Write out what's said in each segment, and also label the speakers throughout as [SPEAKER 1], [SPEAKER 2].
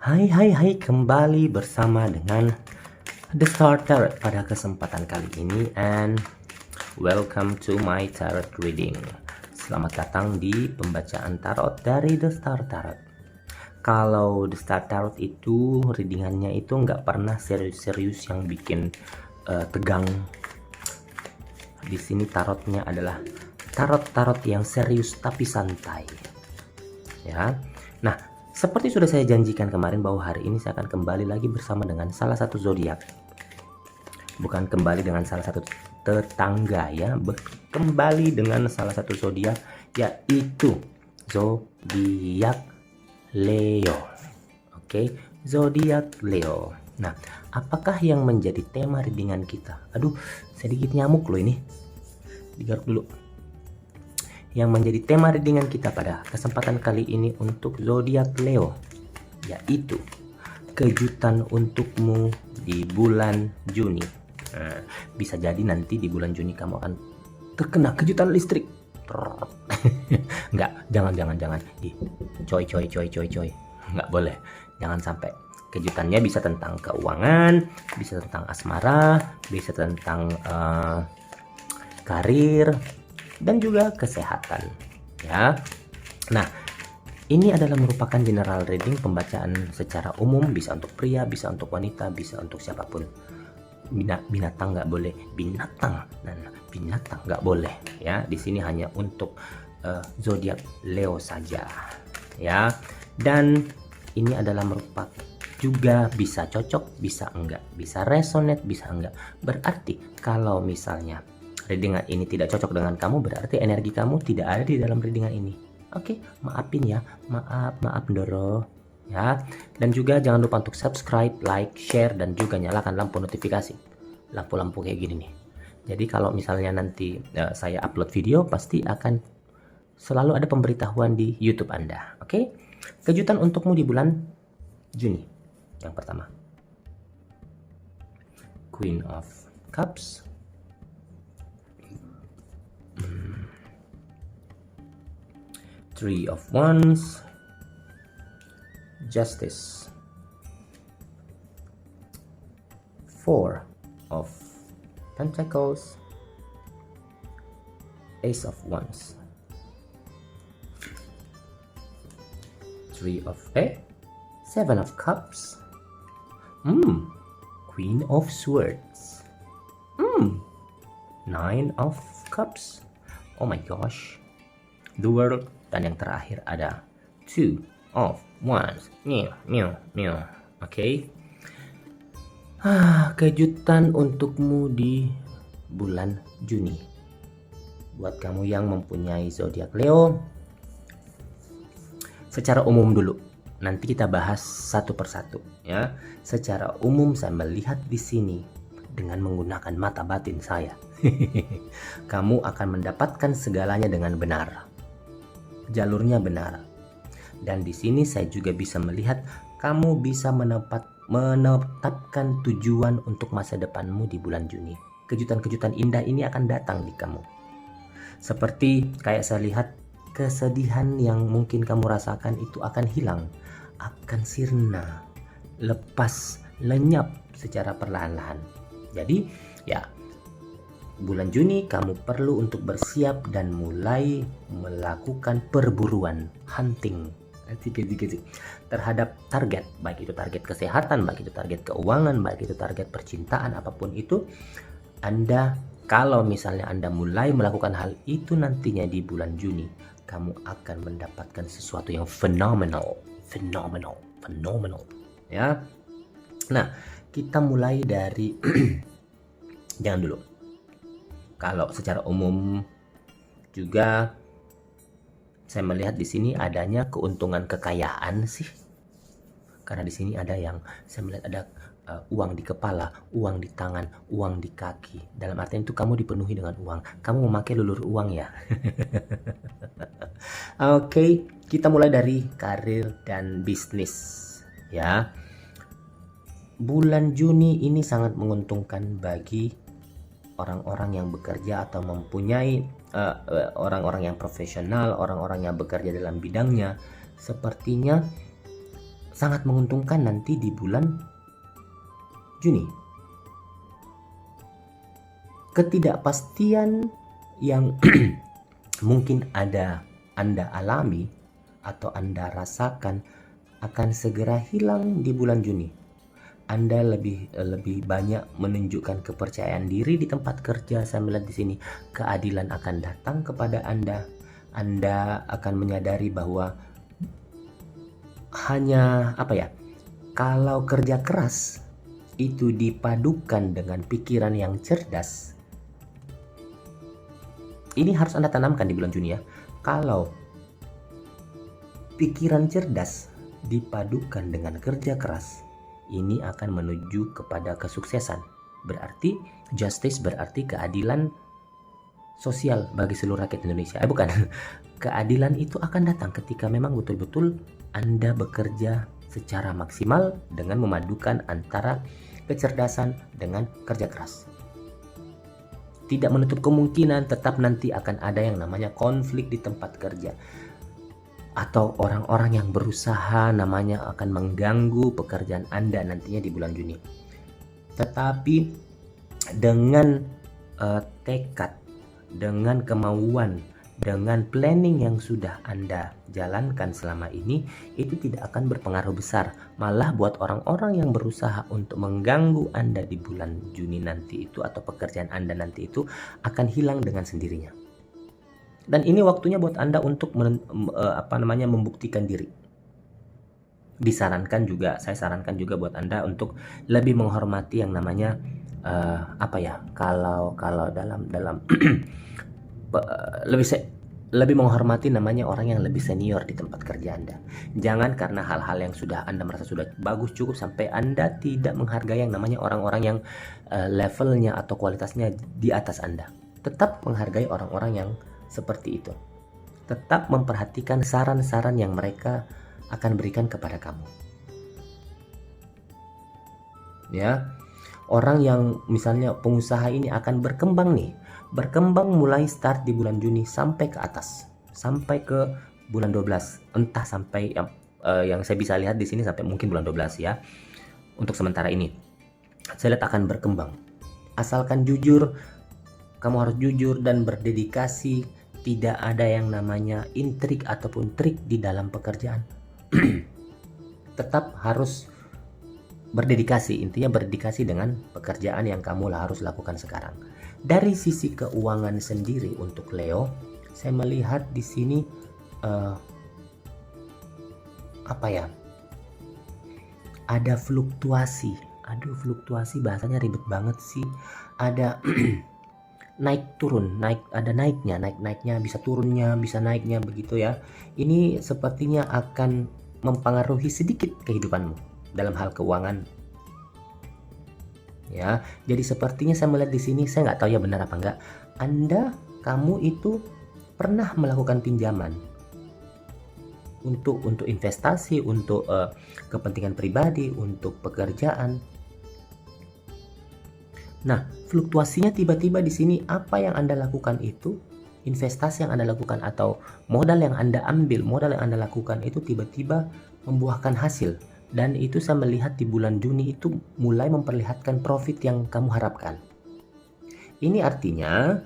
[SPEAKER 1] Hai, kembali bersama dengan The Star Tarot pada kesempatan kali ini, and welcome to my tarot reading. Selamat datang di pembacaan tarot dari The Star Tarot. Kalau The Star Tarot itu readingannya itu nggak pernah serius-serius yang bikin tegang. Di sini tarotnya adalah tarot yang serius tapi santai. Ya. Nah, seperti sudah saya janjikan kemarin bahwa hari ini saya akan kembali lagi bersama dengan salah satu zodiak. Bukan kembali dengan salah satu tetangga ya, kembali dengan salah satu zodiak, yaitu zodiak Leo. Oke, zodiak Leo. Nah, apakah yang menjadi tema readingan kita? Aduh, sedikit nyamuk loh ini. Digaruk dulu. Yang menjadi tema readingan kita pada kesempatan kali ini untuk zodiak Leo, yaitu kejutan untukmu di bulan Juni. Nah, bisa jadi nanti di bulan Juni kamu akan terkena kejutan listrik. Enggak, jangan. Coy. Enggak boleh. Jangan sampai. Kejutannya bisa tentang keuangan, bisa tentang asmara, bisa tentang karir, dan juga kesehatan ya. Nah, ini adalah merupakan general reading, pembacaan secara umum, bisa untuk pria, bisa untuk wanita, bisa untuk siapapun. Binatang nggak boleh, binatang nggak boleh ya. Di sini hanya untuk zodiak Leo saja ya. Dan ini adalah merupakan juga bisa cocok, bisa enggak, bisa resonate, bisa enggak. Berarti kalau misalnya readingan ini tidak cocok dengan kamu, berarti energi kamu tidak ada di dalam readingan ini. Oke, maafin ya, maaf Doro ya. Dan juga jangan lupa untuk subscribe, like, share, dan juga nyalakan lampu notifikasi, lampu-lampu kayak gini nih. Jadi kalau misalnya nanti saya upload video, pasti akan selalu ada pemberitahuan di YouTube Anda. Oke, kejutan untukmu di bulan Juni. Yang pertama, Queen of Cups, Three of Wands, Justice, Four of Pentacles, Ace of Wands, Seven of Cups, Queen of Swords, Nine of Cups, oh my gosh, the World, dan yang terakhir ada Two of Wands. Oke. Kejutan untukmu di bulan Juni. Buat kamu yang mempunyai zodiak Leo, secara umum dulu. Nanti kita bahas satu persatu ya. Secara umum saya melihat di sini dengan menggunakan mata batin saya. Kamu akan mendapatkan segalanya dengan benar. Jalurnya benar. Dan di sini saya juga bisa melihat kamu bisa menetapkan tujuan untuk masa depanmu di bulan Juni. Kejutan-kejutan indah ini akan datang di kamu. Seperti kayak saya lihat, kesedihan yang mungkin kamu rasakan itu akan hilang, akan sirna, lepas, lenyap secara perlahan-lahan. Jadi ya, bulan Juni kamu perlu untuk bersiap dan mulai melakukan perburuan, hunting terhadap target, baik itu target kesehatan, baik itu target keuangan, baik itu target percintaan, apapun itu. Anda, kalau misalnya Anda mulai melakukan hal itu nantinya di bulan Juni, kamu akan mendapatkan sesuatu yang fenomenal ya. Nah, kita mulai dari jangan dulu. Kalau secara umum juga saya melihat di sini adanya keuntungan kekayaan sih. Karena di sini ada yang saya melihat ada uang di kepala, uang di tangan, uang di kaki. Dalam artian itu kamu dipenuhi dengan uang. Kamu memakai lulur uang ya. Oke, kita mulai dari karir dan bisnis ya. Bulan Juni ini sangat menguntungkan bagi orang-orang yang bekerja atau mempunyai orang-orang yang profesional, orang-orang yang bekerja dalam bidangnya. Sepertinya sangat menguntungkan nanti di bulan Juni. Ketidakpastian yang mungkin Anda alami atau Anda rasakan akan segera hilang di bulan Juni. Anda lebih banyak menunjukkan kepercayaan diri di tempat kerja. Saya melihat di sini keadilan akan datang kepada Anda. Anda akan menyadari bahwa hanya kalau kerja keras itu dipadukan dengan pikiran yang cerdas. Ini harus Anda tanamkan di bulan Juni ya. Kalau pikiran cerdas dipadukan dengan kerja keras, ini akan menuju kepada kesuksesan. Berarti justice, berarti keadilan sosial bagi seluruh rakyat Indonesia. Bukan. Keadilan itu akan datang ketika memang betul-betul Anda bekerja secara maksimal dengan memadukan antara kecerdasan dengan kerja keras. Tidak menutup kemungkinan tetap nanti akan ada yang namanya konflik di tempat kerja. Atau orang-orang yang berusaha namanya akan mengganggu pekerjaan Anda nantinya di bulan Juni. Tetapi dengan tekad, dengan kemauan, dengan planning yang sudah Anda jalankan selama ini, itu tidak akan berpengaruh besar. Malah buat orang-orang yang berusaha untuk mengganggu Anda di bulan Juni nanti itu, atau pekerjaan Anda nanti itu, akan hilang dengan sendirinya. Dan ini waktunya buat Anda untuk membuktikan diri. Saya sarankan juga buat Anda untuk lebih menghormati yang namanya kalau dalam lebih menghormati namanya orang yang lebih senior di tempat kerja Anda. Jangan karena hal-hal yang sudah Anda merasa sudah bagus cukup sampai Anda tidak menghargai yang namanya orang-orang yang levelnya atau kualitasnya di atas Anda. Tetap menghargai orang-orang yang seperti itu. Tetap memperhatikan saran-saran yang mereka akan berikan kepada kamu. Ya. Orang yang misalnya pengusaha ini akan berkembang mulai start di bulan Juni sampai ke atas, sampai ke bulan 12, entah sampai yang saya bisa lihat di sini sampai mungkin bulan 12 ya. Untuk sementara ini saya lihat akan berkembang. Asalkan jujur, kamu harus jujur dan berdedikasi. Tidak ada yang namanya intrik ataupun trik di dalam pekerjaan. Tetap harus berdedikasi, intinya berdedikasi dengan pekerjaan yang kamu harus lakukan sekarang. Dari sisi keuangan sendiri untuk Leo, saya melihat di sini ada fluktuasi. Fluktuasi bahasanya ribet banget sih. Ada naik turun, ada naiknya, bisa turunnya, bisa naiknya begitu ya. Ini sepertinya akan mempengaruhi sedikit kehidupanmu dalam hal keuangan. Ya, jadi sepertinya saya melihat di sini, saya nggak tahu ya benar apa enggak. Kamu itu pernah melakukan pinjaman untuk investasi, untuk kepentingan pribadi, untuk pekerjaan. Nah, fluktuasinya tiba-tiba di sini apa yang Anda lakukan itu, investasi yang Anda lakukan atau modal yang Anda ambil, modal yang Anda lakukan itu tiba-tiba membuahkan hasil. Dan itu saya melihat di bulan Juni itu mulai memperlihatkan profit yang kamu harapkan. Ini artinya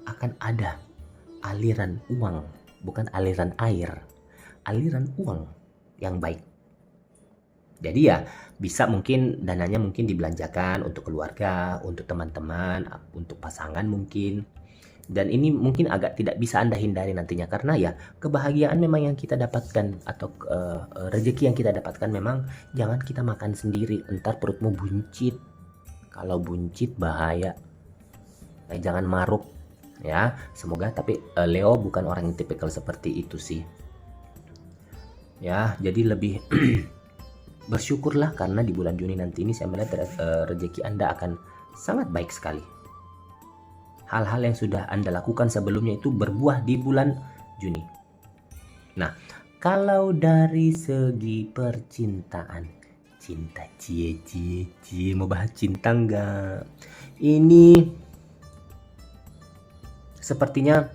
[SPEAKER 1] akan ada aliran uang, bukan aliran air, aliran uang yang baik. Jadi ya bisa mungkin dananya mungkin dibelanjakan untuk keluarga, untuk teman-teman, untuk pasangan mungkin. Dan ini mungkin agak tidak bisa Anda hindari nantinya, karena ya kebahagiaan memang yang kita dapatkan atau rezeki yang kita dapatkan memang jangan kita makan sendiri, entar perutmu buncit. Kalau buncit bahaya. Jangan maruk ya. Semoga, tapi Leo bukan orang yang tipikal seperti itu sih. Ya, jadi lebih bersyukurlah karena di bulan Juni nanti ini saya melihat rezeki Anda akan sangat baik sekali. Hal-hal yang sudah Anda lakukan sebelumnya itu berbuah di bulan Juni. Nah, kalau dari segi percintaan, cinta, cie, mau bahas cinta enggak? Ini sepertinya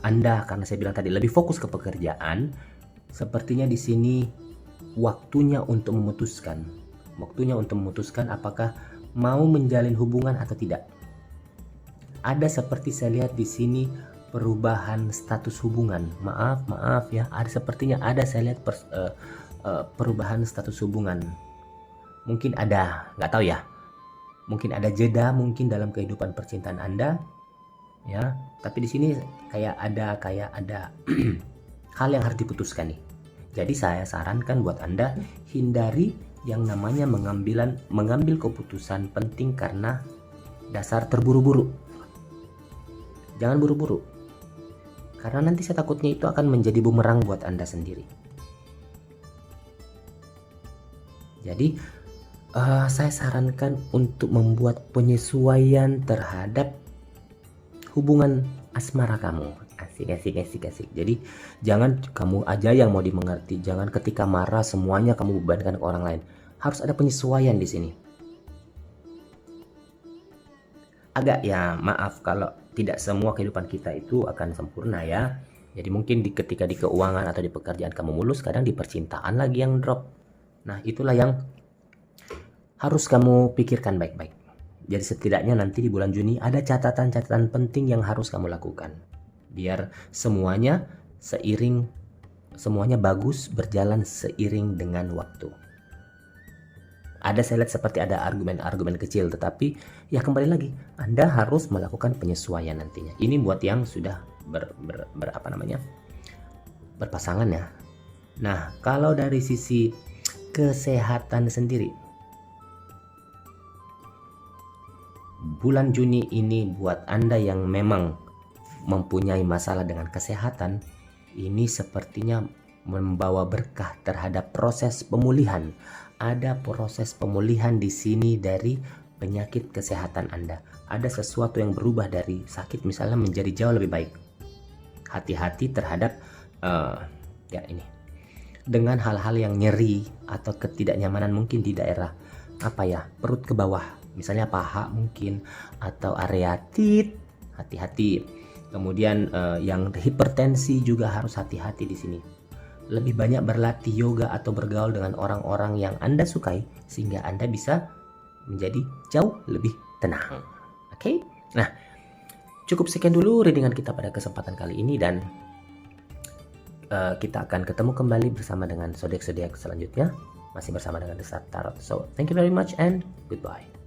[SPEAKER 1] Anda, karena saya bilang tadi lebih fokus ke pekerjaan, Sepertinya di sini waktunya untuk memutuskan. Waktunya untuk memutuskan apakah mau menjalin hubungan atau tidak. Ada seperti saya lihat di sini perubahan status hubungan. Maaf ya. Sepertinya ada saya lihat perubahan status hubungan. Mungkin ada, nggak tahu ya. Mungkin ada jeda mungkin dalam kehidupan percintaan Anda. Ya, tapi di sini kayak ada hal yang harus diputuskan nih. Jadi saya sarankan buat Anda hindari yang namanya mengambil keputusan penting karena dasar terburu-buru. Jangan buru-buru. Karena nanti saya takutnya itu akan menjadi bumerang buat Anda sendiri. Jadi saya sarankan untuk membuat penyesuaian terhadap hubungan asmara kamu. Asik. Jadi jangan kamu aja yang mau dimengerti. Jangan ketika marah semuanya kamu bebankan ke orang lain. Harus ada penyesuaian di sini. Agak ya maaf kalau tidak semua kehidupan kita itu akan sempurna ya. Jadi mungkin ketika di keuangan atau di pekerjaan kamu mulus, kadang di percintaan lagi yang drop. Nah itulah yang harus kamu pikirkan baik-baik. Jadi setidaknya nanti di bulan Juni ada catatan-catatan penting yang harus kamu lakukan. Biar semuanya bagus berjalan seiring dengan waktu. Ada saya lihat seperti ada argumen-argumen kecil, tetapi ya kembali lagi Anda harus melakukan penyesuaian nantinya. Ini buat yang sudah berpasangan ya. Nah, kalau dari sisi kesehatan sendiri, bulan Juni ini buat Anda yang memang mempunyai masalah dengan kesehatan, ini sepertinya membawa berkah terhadap proses pemulihan. Ada proses pemulihan di sini dari penyakit kesehatan Anda. Ada sesuatu yang berubah dari sakit misalnya menjadi jauh lebih baik. Hati-hati terhadap dengan hal-hal yang nyeri atau ketidaknyamanan mungkin di daerah perut ke bawah. Misalnya paha mungkin atau area tit, hati-hati. Kemudian yang hipertensi juga harus hati-hati di sini. Lebih banyak berlatih yoga atau bergaul dengan orang-orang yang Anda sukai sehingga Anda bisa menjadi jauh lebih tenang. Oke? Nah, cukup sekian dulu readingan kita pada kesempatan kali ini dan kita akan ketemu kembali bersama dengan zodiak-zodiak selanjutnya. Masih bersama dengan The Star Tarot. So, thank you very much and goodbye.